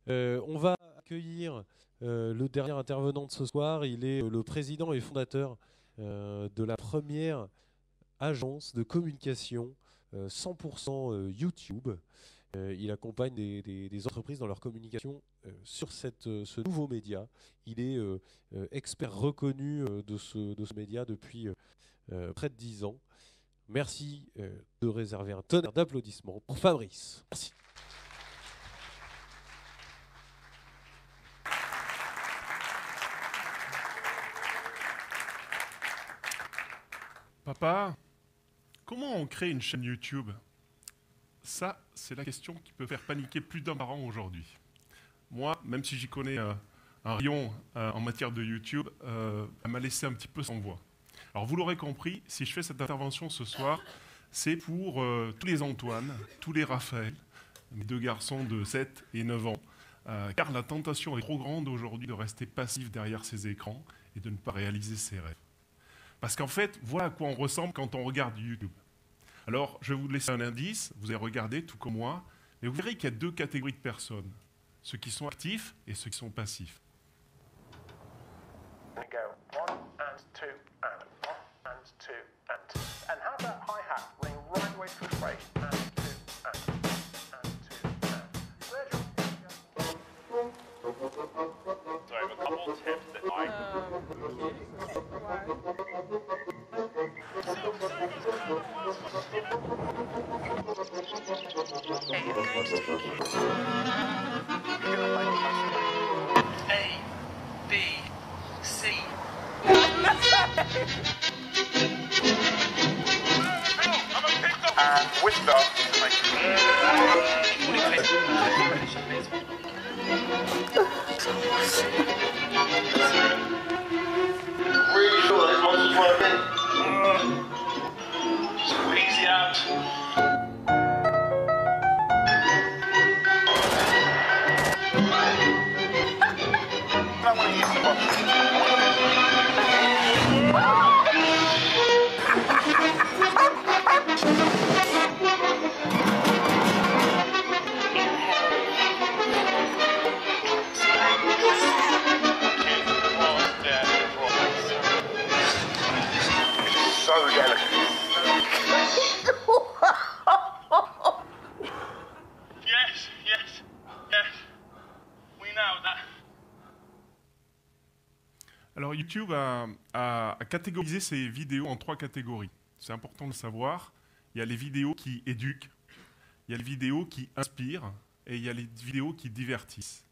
On va accueillir le dernier intervenant de ce soir. Il est le président et fondateur de la première agence de communication 100% YouTube. Il accompagne des entreprises dans leur communication sur ce nouveau média. Il est expert reconnu de ce média depuis près de 10 ans. Merci de réserver un tonnerre d'applaudissements pour Fabrice. Merci. Papa, comment on crée une chaîne YouTube? Ça, c'est la question qui peut faire paniquer plus d'un parent aujourd'hui. Moi, même si j'y connais un rayon en matière de YouTube, elle m'a laissé un petit peu sans voix. Alors vous l'aurez compris, si je fais cette intervention ce soir, c'est pour tous les Antoine, tous les Raphaël, mes deux garçons de 7 et 9 ans, car la tentation est trop grande aujourd'hui de rester passif derrière ces écrans et de ne pas réaliser ses rêves. Parce qu'en fait, voilà à quoi on ressemble quand on regarde YouTube. Alors, je vais vous laisser un indice, vous allez regarder tout comme moi, mais vous verrez qu'il y a deux catégories de personnes, ceux qui sont actifs et ceux qui sont passifs. We go 1 and 2 and 1 and 2 and 2. And how about hi-hat? Running right way through phrase. And 2 and 2 and 2 and. Virgil. So I have a couple tips that I... A, B, C. And whisper to make Really sure this one's working. Squeeze it out. I want to use the button. So delicate. Yes, yes, yes. We know that. Alors YouTube a catégorisé ses vidéos en trois catégories. C'est important de le savoir. Il y a les vidéos qui éduquent, il y a les vidéos qui inspirent et il y a les vidéos qui divertissent.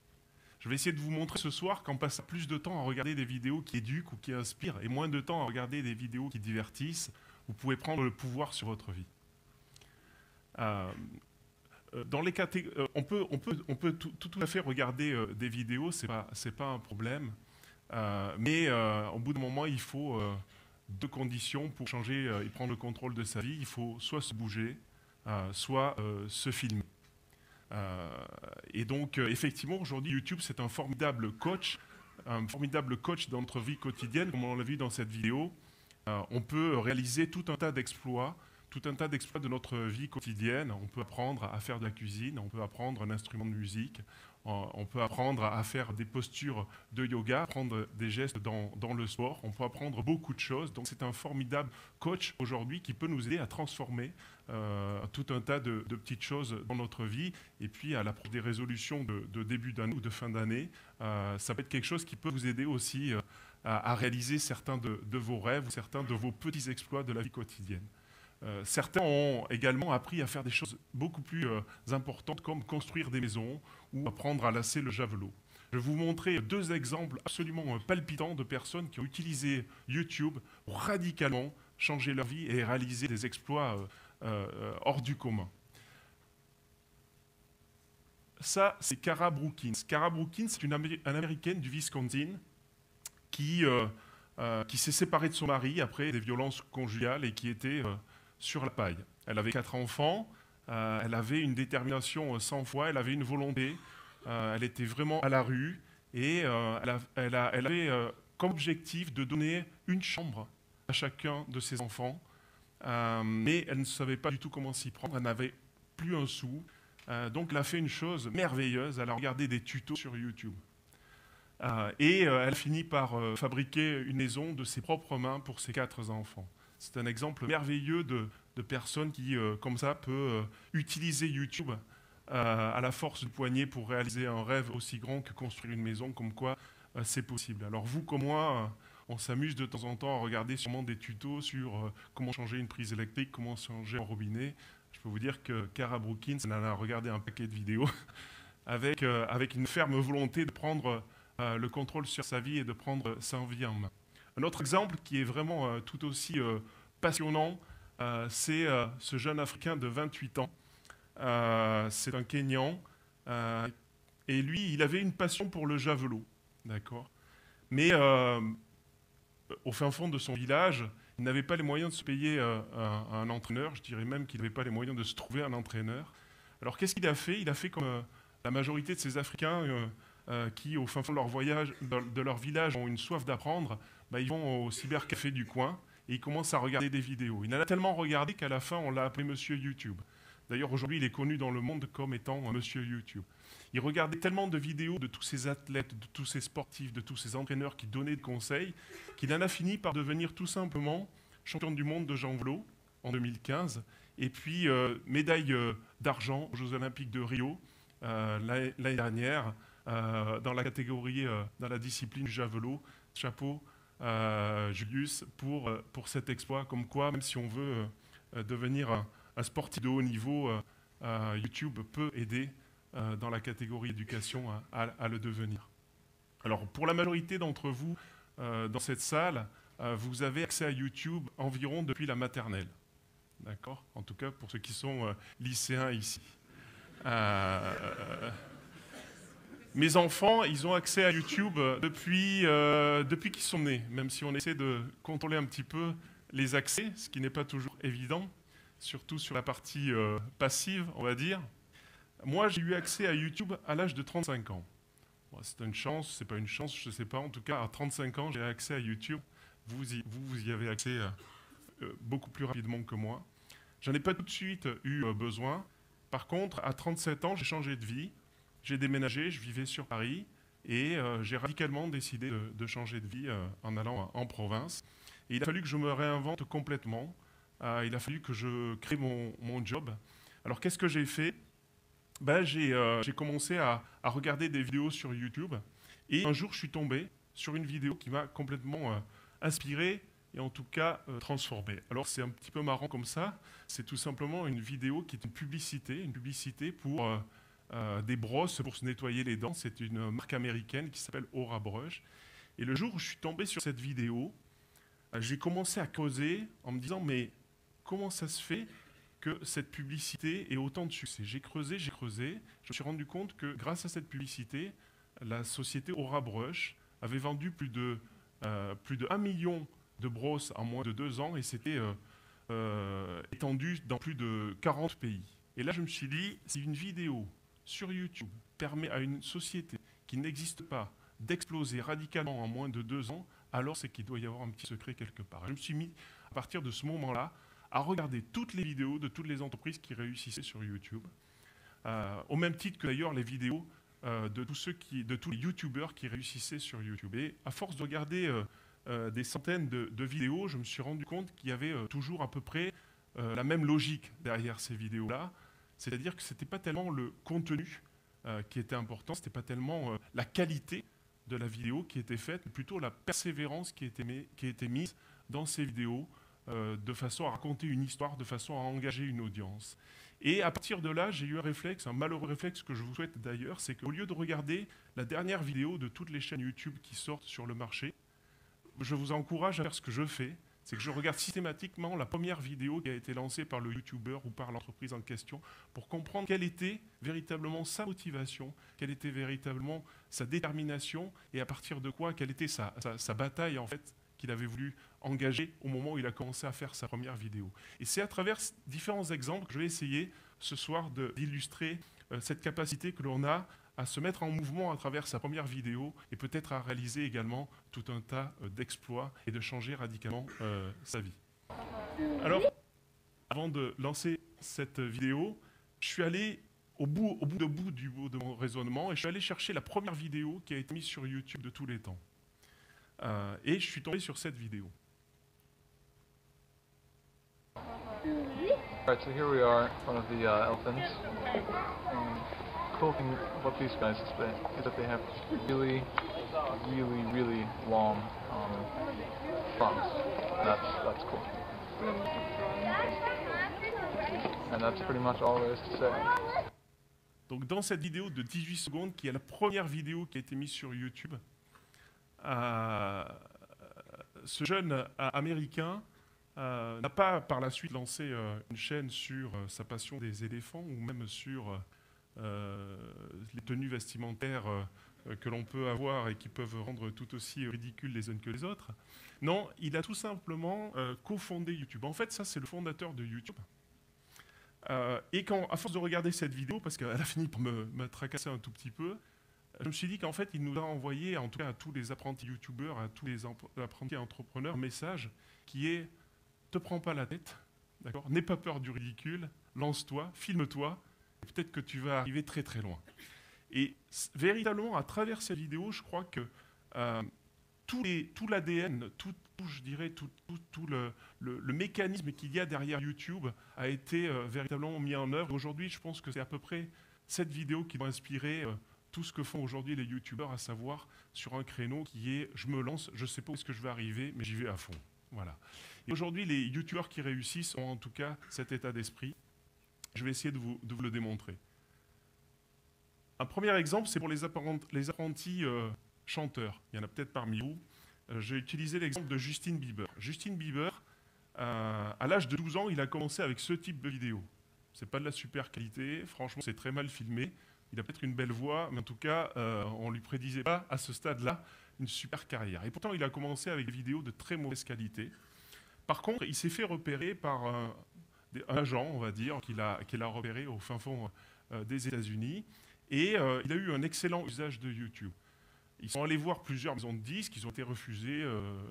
Je vais essayer de vous montrer ce soir qu'en passant plus de temps à regarder des vidéos qui éduquent ou qui inspirent et moins de temps à regarder des vidéos qui divertissent, vous pouvez prendre le pouvoir sur votre vie. Dans les on peut tout à fait regarder des vidéos, c'est pas un problème. Mais au bout d'un moment, il faut deux conditions pour changer et prendre le contrôle de sa vie. Il faut soit se bouger, soit se filmer. Et donc, effectivement, aujourd'hui, YouTube, c'est un formidable coach dans notre vie quotidienne, comme on l'a vu dans cette vidéo. On peut réaliser tout un tas d'exploits de notre vie quotidienne. On peut apprendre à faire de la cuisine, on peut apprendre un instrument de musique, on peut apprendre à faire des postures de yoga, apprendre des gestes dans le sport, on peut apprendre beaucoup de choses. Donc c'est un formidable coach aujourd'hui qui peut nous aider à transformer tout un tas de petites choses dans notre vie. Et puis à l'approche des résolutions de début d'année ou de fin d'année, ça peut être quelque chose qui peut vous aider aussi à réaliser certains de vos rêves ou certains de vos petits exploits de la vie quotidienne. Certains ont également appris à faire des choses beaucoup plus importantes comme construire des maisons ou apprendre à lasser le javelot. Je vais vous montrer deux exemples absolument palpitants de personnes qui ont utilisé YouTube pour radicalement changer leur vie et réaliser des exploits hors du commun. Ça, c'est Cara Brookins. Cara Brookins, c'est une Américaine du Wisconsin qui s'est séparée de son mari après des violences conjugales et qui était sur la paille. Elle avait 4 enfants, elle avait une détermination sans foi, elle avait une volonté, elle était vraiment à la rue et elle avait comme objectif de donner une chambre à chacun de ses enfants, mais elle ne savait pas du tout comment s'y prendre, elle n'avait plus un sou, Donc elle a fait une chose merveilleuse, elle a regardé des tutos sur YouTube. Elle finit par fabriquer une maison de ses propres mains pour ses 4 enfants. C'est un exemple merveilleux de personnes qui, comme ça, peut utiliser YouTube à la force du poignet pour réaliser un rêve aussi grand que construire une maison, comme quoi c'est possible. Alors vous comme moi, on s'amuse de temps en temps à regarder sûrement des tutos sur comment changer une prise électrique, comment changer un robinet. Je peux vous dire que Cara Brookins en a regardé un paquet de vidéos avec une ferme volonté de prendre le contrôle sur sa vie et de prendre sa vie en main. Un autre exemple qui est vraiment tout aussi passionnant, c'est ce jeune Africain de 28 ans. C'est un Kenyan. Et lui, il avait une passion pour le javelot. D'accord. Mais au fin fond de son village, il n'avait pas les moyens de se payer un entraîneur. Je dirais même qu'il n'avait pas les moyens de se trouver un entraîneur. Alors qu'est-ce qu'il a fait? Il a fait comme la majorité de ces Africains qui, au fin fond de leur village, ont une soif d'apprendre. Ils vont au cybercafé du coin et ils commencent à regarder des vidéos. Il en a tellement regardé qu'à la fin, on l'a appelé Monsieur YouTube. D'ailleurs, aujourd'hui, il est connu dans le monde comme étant Monsieur YouTube. Il regardait tellement de vidéos de tous ces athlètes, de tous ces sportifs, de tous ces entraîneurs qui donnaient des conseils, qu'il en a fini par devenir tout simplement champion du monde de javelot en 2015, et puis médaille d'argent aux Jeux Olympiques de Rio l'année dernière, dans la catégorie, dans la discipline du javelot. Chapeau, Julius, pour cet exploit, comme quoi, même si on veut devenir un sportif de haut niveau, YouTube peut aider dans la catégorie éducation à le devenir. Alors, pour la majorité d'entre vous dans cette salle, vous avez accès à YouTube environ depuis la maternelle. D'accord? En tout cas, pour ceux qui sont lycéens ici. Mes enfants, ils ont accès à YouTube depuis qu'ils sont nés, même si on essaie de contrôler un petit peu les accès, ce qui n'est pas toujours évident, surtout sur la partie passive, on va dire. Moi, j'ai eu accès à YouTube à l'âge de 35 ans. Bon, c'est une chance, c'est pas une chance, je ne sais pas. En tout cas, à 35 ans, j'ai accès à YouTube. Vous y avez accès beaucoup plus rapidement que moi. J'en ai pas tout de suite eu besoin. Par contre, à 37 ans, j'ai changé de vie. J'ai déménagé, je vivais sur Paris et j'ai radicalement décidé de changer de vie en allant en province. Et il a fallu que je me réinvente complètement. Il a fallu que je crée mon job. Alors, qu'est-ce que j'ai fait? J'ai commencé à regarder des vidéos sur YouTube. Et un jour, je suis tombé sur une vidéo qui m'a complètement inspiré et en tout cas transformé. Alors, c'est un petit peu marrant comme ça. C'est tout simplement une vidéo qui est une publicité pour des brosses pour se nettoyer les dents. C'est une marque américaine qui s'appelle Aura Brush. Et le jour où je suis tombé sur cette vidéo, j'ai commencé à creuser en me disant, mais comment ça se fait que cette publicité ait autant de succès? J'ai creusé, je me suis rendu compte que grâce à cette publicité, la société Aura Brush avait vendu plus de 1 million de brosses en moins de 2 ans et c'était étendu dans plus de 40 pays. Et là, je me suis dit, si une vidéo sur YouTube permet à une société qui n'existe pas d'exploser radicalement en moins de 2 ans, alors c'est qu'il doit y avoir un petit secret quelque part. Je me suis mis, à partir de ce moment-là, à regarder toutes les vidéos de toutes les entreprises qui réussissaient sur YouTube, au même titre que d'ailleurs les vidéos de tous les YouTubeurs qui réussissaient sur YouTube. Et à force de regarder des centaines de vidéos, je me suis rendu compte qu'il y avait toujours à peu près la même logique derrière ces vidéos-là. C'est-à-dire que ce n'était pas tellement le contenu qui était important, ce n'était pas tellement la qualité de la vidéo qui était faite, mais plutôt la persévérance qui était mise dans ces vidéos, de façon à raconter une histoire, de façon à engager une audience. Et à partir de là, j'ai eu un réflexe, un malheureux réflexe que je vous souhaite d'ailleurs, c'est qu'au lieu de regarder la dernière vidéo de toutes les chaînes YouTube qui sortent sur le marché, je vous encourage à faire ce que je fais, c'est que je regarde systématiquement la première vidéo qui a été lancée par le YouTuber ou par l'entreprise en question pour comprendre quelle était véritablement sa motivation, quelle était véritablement sa détermination et à partir de quoi, quelle était sa bataille en fait qu'il avait voulu engager au moment où il a commencé à faire sa première vidéo. Et c'est à travers différents exemples que je vais essayer ce soir d'illustrer cette capacité que l'on a à se mettre en mouvement à travers sa première vidéo et peut-être à réaliser également tout un tas d'exploits et de changer radicalement sa vie. Alors, avant de lancer cette vidéo, je suis allé au bout de mon raisonnement et je suis allé chercher la première vidéo qui a été mise sur YouTube de tous les temps. Et je suis tombé sur cette vidéo. Alright, so here we are in front of the elephants. Cool thing about these guys is that they have really, really long fronts. That's cool. And that's pretty much all there is to say. Donc dans cette vidéo de 18 secondes, qui est la première vidéo qui a été mise sur YouTube, ce jeune américain n'a pas par la suite lancé une chaîne sur sa passion des éléphants ou même sur les tenues vestimentaires que l'on peut avoir et qui peuvent rendre tout aussi ridicules les unes que les autres. Non, il a tout simplement cofondé YouTube. En fait, ça, c'est le fondateur de YouTube. Et quand, à force de regarder cette vidéo, parce qu'elle a fini par me tracasser un tout petit peu, je me suis dit qu'en fait, il nous a envoyé, en tout cas à tous les apprentis youtubeurs, à tous les apprentis entrepreneurs, un message qui est « te prends pas la tête, d'accord ? N'aie pas peur du ridicule, lance-toi, filme-toi, et peut-être que tu vas arriver très très loin ». Et véritablement, à travers cette vidéo, je crois que tout l'ADN, je dirais, tout le mécanisme qu'il y a derrière YouTube a été véritablement mis en œuvre. Aujourd'hui, je pense que c'est à peu près cette vidéo qui va inspirer tout ce que font aujourd'hui les YouTubeurs, à savoir sur un créneau qui est « je me lance, je ne sais pas où est-ce que je vais arriver, mais j'y vais à fond ». Voilà. Et aujourd'hui, les YouTubeurs qui réussissent ont en tout cas cet état d'esprit. Je vais essayer de vous le démontrer. Un premier exemple, c'est pour les apprentis chanteurs. Il y en a peut-être parmi vous. J'ai utilisé l'exemple de Justin Bieber. Justin Bieber, à l'âge de 12 ans, il a commencé avec ce type de vidéo. Ce n'est pas de la super qualité, franchement, c'est très mal filmé. Il a peut-être une belle voix, mais en tout cas, on ne lui prédisait pas à ce stade-là une super carrière. Et pourtant, il a commencé avec des vidéos de très mauvaise qualité. Par contre, il s'est fait repérer par un agent, on va dire, qu'il a repéré au fin fond des États-Unis. Et il a eu un excellent usage de YouTube. Ils sont allés voir plusieurs maisons de disques, ils ont été refusés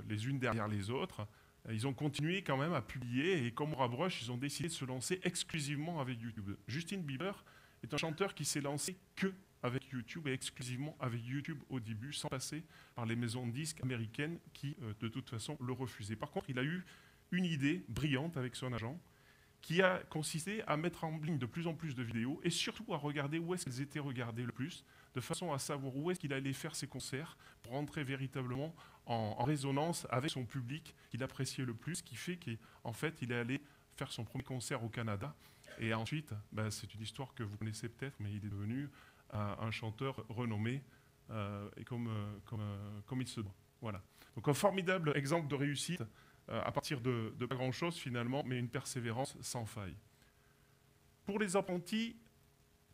les unes derrière les autres. Ils ont continué quand même à publier et comme Rabrush, ils ont décidé de se lancer exclusivement avec YouTube. Justin Bieber est un chanteur qui s'est lancé que avec YouTube et exclusivement avec YouTube au début, sans passer par les maisons de disques américaines qui, de toute façon, le refusaient. Par contre, il a eu une idée brillante avec son agent qui a consisté à mettre en ligne de plus en plus de vidéos et surtout à regarder où est-ce qu'elles étaient regardées le plus, de façon à savoir où est-ce qu'il allait faire ses concerts pour entrer véritablement en résonance avec son public qu'il appréciait le plus, ce qui fait qu'en fait, il est allé faire son premier concert au Canada. Et ensuite, c'est une histoire que vous connaissez peut-être, mais il est devenu un chanteur renommé et comme il se doit. Voilà. Donc un formidable exemple de réussite à partir de pas grand-chose finalement, mais une persévérance sans faille. Pour les apprentis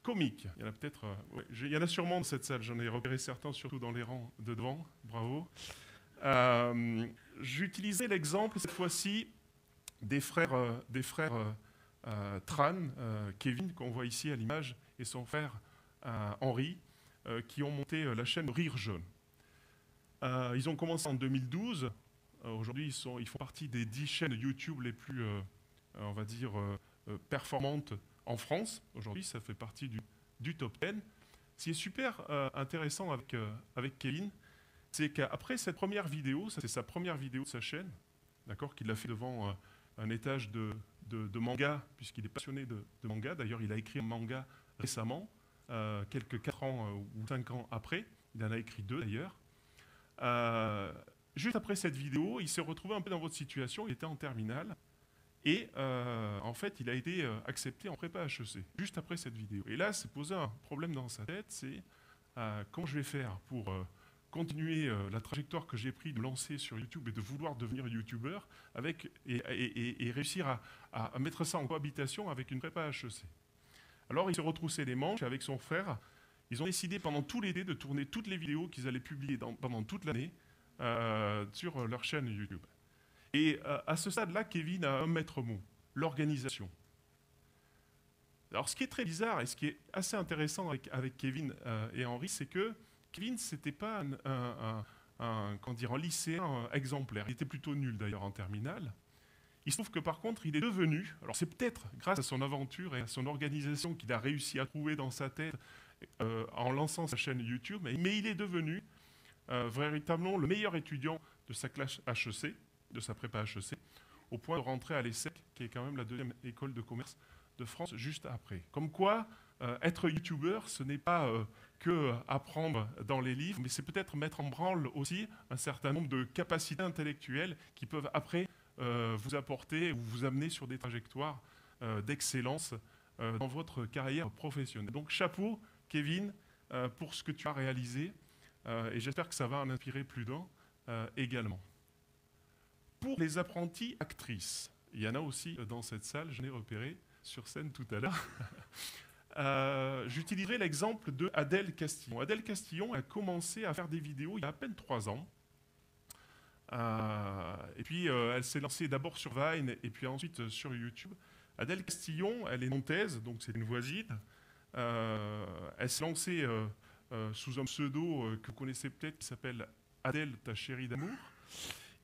comiques, il y en a peut-être, il y en a sûrement dans cette salle, j'en ai repéré certains, surtout dans les rangs de devant, bravo. J'utilisais l'exemple cette fois-ci des frères Tran, Kevin, qu'on voit ici à l'image, et son frère Henri, qui ont monté la chaîne Rire Jaune. Ils ont commencé en 2012. Aujourd'hui, ils font partie des 10 chaînes YouTube les plus, on va dire, performantes en France. Aujourd'hui, ça fait partie du top 10. Ce qui est super intéressant avec Kevin, c'est qu'après cette première vidéo, c'est sa première vidéo de sa chaîne, d'accord, qu'il a fait devant un étage de manga, puisqu'il est passionné de manga. D'ailleurs, il a écrit un manga récemment, quelques 4 ans ou 5 ans après. Il en a écrit 2 d'ailleurs. Juste après cette vidéo, il s'est retrouvé un peu dans votre situation, il était en terminale, et en fait, il a été accepté en prépa HEC, juste après cette vidéo. Et là, s'est posé un problème dans sa tête, c'est comment je vais faire pour continuer la trajectoire que j'ai prise de lancer sur YouTube et de vouloir devenir YouTubeur, et réussir à mettre ça en cohabitation avec une prépa HEC. Alors, il s'est retroussé les manches avec son frère. Ils ont décidé pendant tout l'été de tourner toutes les vidéos qu'ils allaient publier pendant toute l'année, sur leur chaîne YouTube. Et à ce stade-là, Kevin a un maître mot, l'organisation. Alors ce qui est très bizarre et ce qui est assez intéressant avec Kevin et Henri, c'est que Kevin, c'était pas un lycéen exemplaire. Il était plutôt nul d'ailleurs en terminale. Il se trouve que par contre, il est devenu, alors c'est peut-être grâce à son aventure et à son organisation qu'il a réussi à trouver dans sa tête en lançant sa chaîne YouTube, mais il est devenu véritablement le meilleur étudiant de sa classe HEC, de sa prépa HEC, au point de rentrer à l'ESSEC, qui est quand même la deuxième école de commerce de France, juste après. Comme quoi, être youtubeur, ce n'est pas que apprendre dans les livres, mais c'est peut-être mettre en branle aussi un certain nombre de capacités intellectuelles qui peuvent après vous apporter ou vous amener sur des trajectoires d'excellence dans votre carrière professionnelle. Donc chapeau, Kevin, pour ce que tu as réalisé, et j'espère que ça va en inspirer plus d'un également. Pour les apprentis actrices, il y en a aussi dans cette salle, je l'ai repéré sur scène tout à l'heure. J'utiliserai l'exemple de Adèle Castillon. Adèle Castillon a commencé à faire des vidéos il y a à peine 3 ans. Et puis elle s'est lancée d'abord sur Vine et puis ensuite sur YouTube. Adèle Castillon, elle est nantaise, donc c'est une voisine. Elle s'est lancée sous un pseudo que vous connaissez peut-être qui s'appelle Adèle, ta chérie d'amour.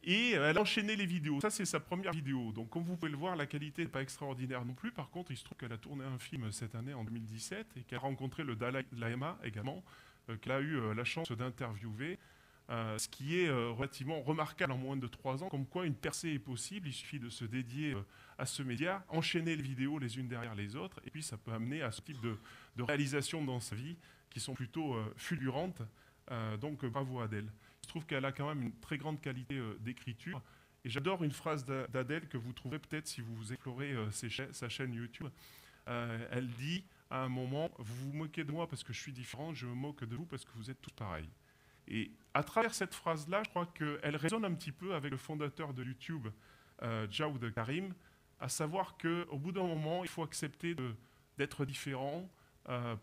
Et elle a enchaîné les vidéos. Ça, c'est sa première vidéo. Donc, comme vous pouvez le voir, la qualité n'est pas extraordinaire non plus. Par contre, il se trouve qu'elle a tourné un film cette année, en 2017, et qu'elle a rencontré le Dalai Lama également, qu'elle a eu la chance d'interviewer. Ce qui est relativement remarquable en moins de 3 ans, comme quoi une percée est possible. Il suffit de se dédier à ce média, enchaîner les vidéos les unes derrière les autres, et puis ça peut amener à ce type de réalisations dans sa vie qui sont plutôt fulgurantes. Donc, bravo Adèle. Je trouve qu'elle a quand même une très grande qualité d'écriture. Et j'adore une phrase d'Adèle que vous trouverez peut-être si vous explorez sa chaîne YouTube. Elle dit à un moment, vous vous moquez de moi parce que je suis différent, je me moque de vous parce que vous êtes tous pareils. Et à travers cette phrase-là, je crois qu'elle résonne un petit peu avec le fondateur de YouTube, Jawed Karim, à savoir qu'au bout d'un moment, il faut accepter d'être différent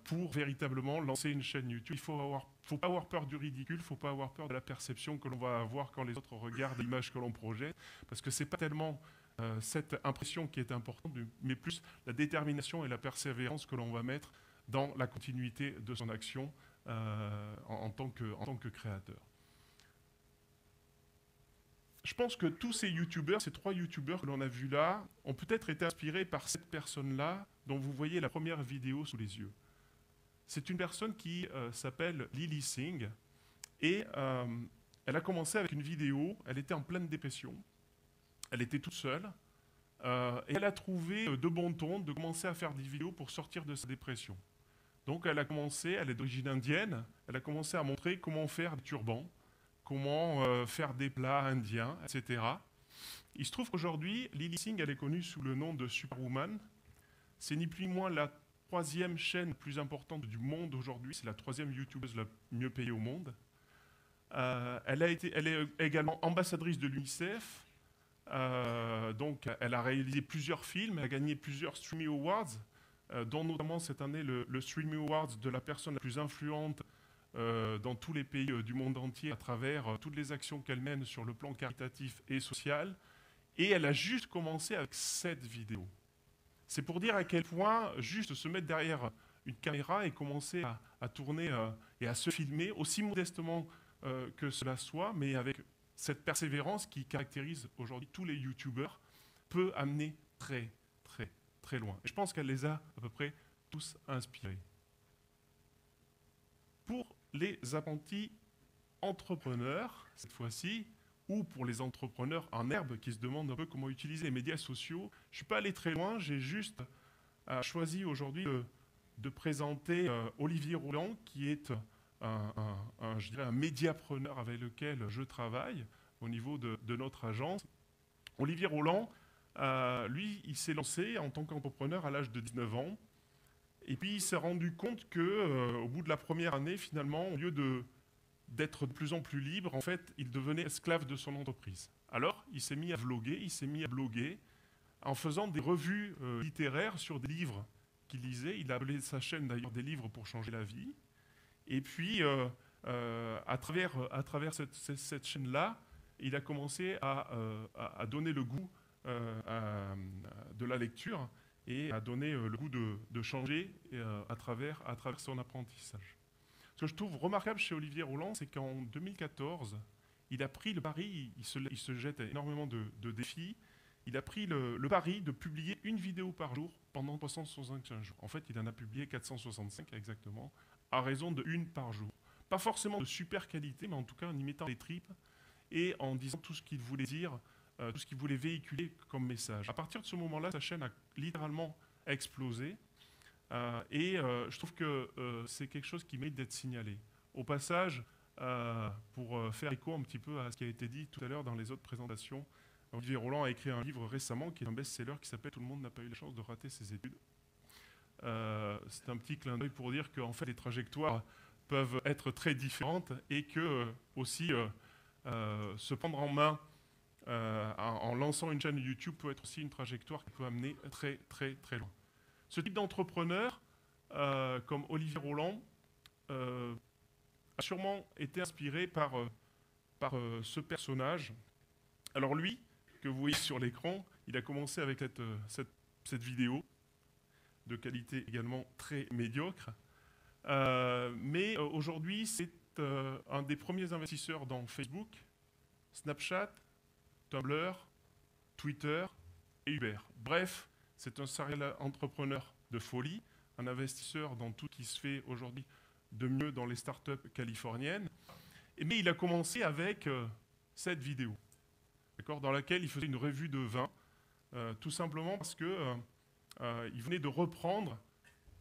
pour véritablement lancer une chaîne YouTube. Il faut pas avoir peur du ridicule, il ne faut pas avoir peur de la perception que l'on va avoir quand les autres regardent l'image que l'on projette, parce que ce n'est pas tellement cette impression qui est importante, mais plus la détermination et la persévérance que l'on va mettre dans la continuité de son action en tant que créateur. Je pense que tous ces youtubeurs, ces 3 youtubeurs que l'on a vus là, ont peut-être été inspirés par cette personne-là dont vous voyez la première vidéo sous les yeux. C'est une personne qui s'appelle Lilly Singh et elle a commencé avec une vidéo, elle était en pleine dépression, elle était toute seule et elle a trouvé de bon ton de commencer à faire des vidéos pour sortir de sa dépression. Donc elle est d'origine indienne, elle a commencé à montrer comment faire des turbans, comment faire des plats indiens, etc. Il se trouve qu'aujourd'hui, Lilly Singh, elle est connue sous le nom de Superwoman. C'est ni plus ni moins la 3e chaîne plus importante du monde aujourd'hui. C'est la 3e youtubeuse la mieux payée au monde. Elle est également ambassadrice de l'UNICEF. Donc, elle a réalisé plusieurs films, elle a gagné plusieurs Streamy Awards, dont notamment cette année le Streamy Awards de la personne la plus influente dans tous les pays du monde entier à travers toutes les actions qu'elle mène sur le plan caritatif et social. Et elle a juste commencé avec cette vidéo. C'est pour dire à quel point juste se mettre derrière une caméra et commencer à tourner et à se filmer, aussi modestement que cela soit, mais avec cette persévérance qui caractérise aujourd'hui tous les youtubeurs, peut amener très, très, très loin. Et je pense qu'elle les a à peu près tous inspirés. Pour les apprentis entrepreneurs, cette fois-ci, ou pour les entrepreneurs en herbe qui se demandent un peu comment utiliser les médias sociaux, je ne suis pas allé très loin, j'ai juste choisi aujourd'hui de présenter Olivier Roland, qui est je dirais un médiapreneur avec lequel je travaille au niveau de notre agence. Olivier Roland, lui, il s'est lancé en tant qu'entrepreneur à l'âge de 19 ans. Et puis il s'est rendu compte qu'au bout de la première année, finalement, au lieu d'être de plus en plus libre, en fait, il devenait esclave de son entreprise. Alors, il s'est mis à bloguer en faisant des revues littéraires sur des livres qu'il lisait. Il a appelé sa chaîne d'ailleurs Des livres pour changer la vie. Et puis, à travers cette chaîne-là, il a commencé à donner le goût de la lecture et à donner le goût de changer à travers son apprentissage. Ce que je trouve remarquable chez Olivier Roland, c'est qu'en 2014, il a pris le pari, il se jette énormément de défis, il a pris le pari de publier une vidéo par jour pendant 365 jours. En fait, il en a publié 465 exactement, à raison de une par jour. Pas forcément de super qualité, mais en tout cas en y mettant les tripes et en disant tout ce qu'il voulait dire, tout ce qu'il voulait véhiculer comme message. À partir de ce moment-là, sa chaîne a littéralement explosé. Je trouve que c'est quelque chose qui mérite d'être signalé. Au passage, pour faire écho un petit peu à ce qui a été dit tout à l'heure dans les autres présentations, Olivier Roland a écrit un livre récemment qui est un best-seller qui s'appelle « Tout le monde n'a pas eu la chance de rater ses études ». C'est un petit clin d'œil pour dire qu'en fait les trajectoires peuvent être très différentes et que aussi se prendre en main en lançant une chaîne YouTube peut être aussi une trajectoire qui peut amener très très très loin. Ce type d'entrepreneur, comme Olivier Roland, a sûrement été inspiré par ce personnage. Alors lui, que vous voyez sur l'écran, il a commencé avec cette vidéo, de qualité également très médiocre. Mais aujourd'hui, c'est un des premiers investisseurs dans Facebook, Snapchat, Tumblr, Twitter et Uber. Bref, c'est un serial entrepreneur de folie, un investisseur dans tout ce qui se fait aujourd'hui de mieux dans les startups californiennes. Mais il a commencé avec cette vidéo, dans laquelle il faisait une revue de vin, tout simplement parce que il venait de reprendre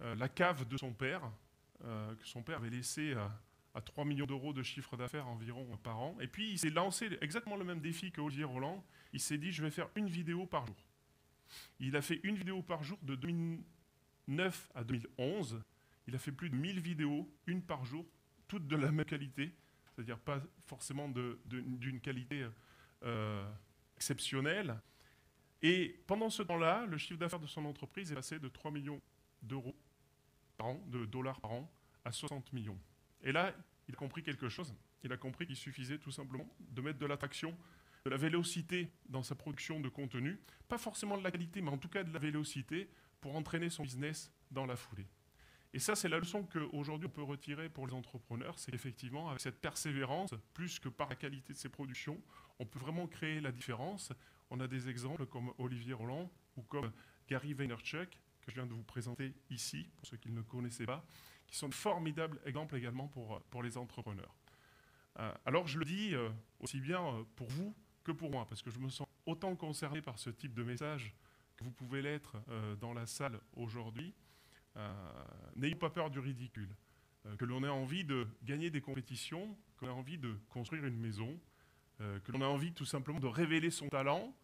la cave de son père, que son père avait laissé à 3 millions d'euros de chiffre d'affaires environ par an. Et puis il s'est lancé exactement le même défi que Olivier Roland. Il s'est dit, je vais faire une vidéo par jour. Il a fait une vidéo par jour de 2009 à 2011. Il a fait plus de 1000 vidéos, une par jour, toutes de la même qualité, c'est-à-dire pas forcément d'une qualité exceptionnelle. Et pendant ce temps-là, le chiffre d'affaires de son entreprise est passé de 3 millions d'euros par an, de dollars par an, à 60 millions. Et là, il a compris quelque chose. Il a compris qu'il suffisait tout simplement de mettre de l'attraction, de la vélocité dans sa production de contenu, pas forcément de la qualité, mais en tout cas de la vélocité pour entraîner son business dans la foulée. Et ça, c'est la leçon qu'aujourd'hui on peut retirer pour les entrepreneurs, c'est qu'effectivement, avec cette persévérance, plus que par la qualité de ses productions, on peut vraiment créer la différence. On a des exemples comme Olivier Roland ou comme Gary Vaynerchuk, que je viens de vous présenter ici, pour ceux qui ne le connaissaient pas, qui sont de formidables exemples également pour les entrepreneurs. Alors je le dis aussi bien pour vous que pour moi, parce que je me sens autant concerné par ce type de message que vous pouvez l'être dans la salle aujourd'hui. N'ayez pas peur du ridicule. Que l'on ait envie de gagner des compétitions, que l'on ait envie de construire une maison, que l'on ait envie tout simplement de révéler son talent,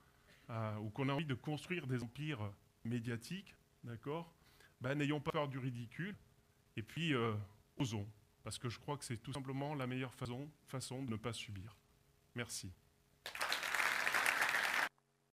ou qu'on ait envie de construire des empires médiatiques, d'accord, n'ayons pas peur du ridicule, et puis osons, parce que je crois que c'est tout simplement la meilleure façon de ne pas subir. Merci.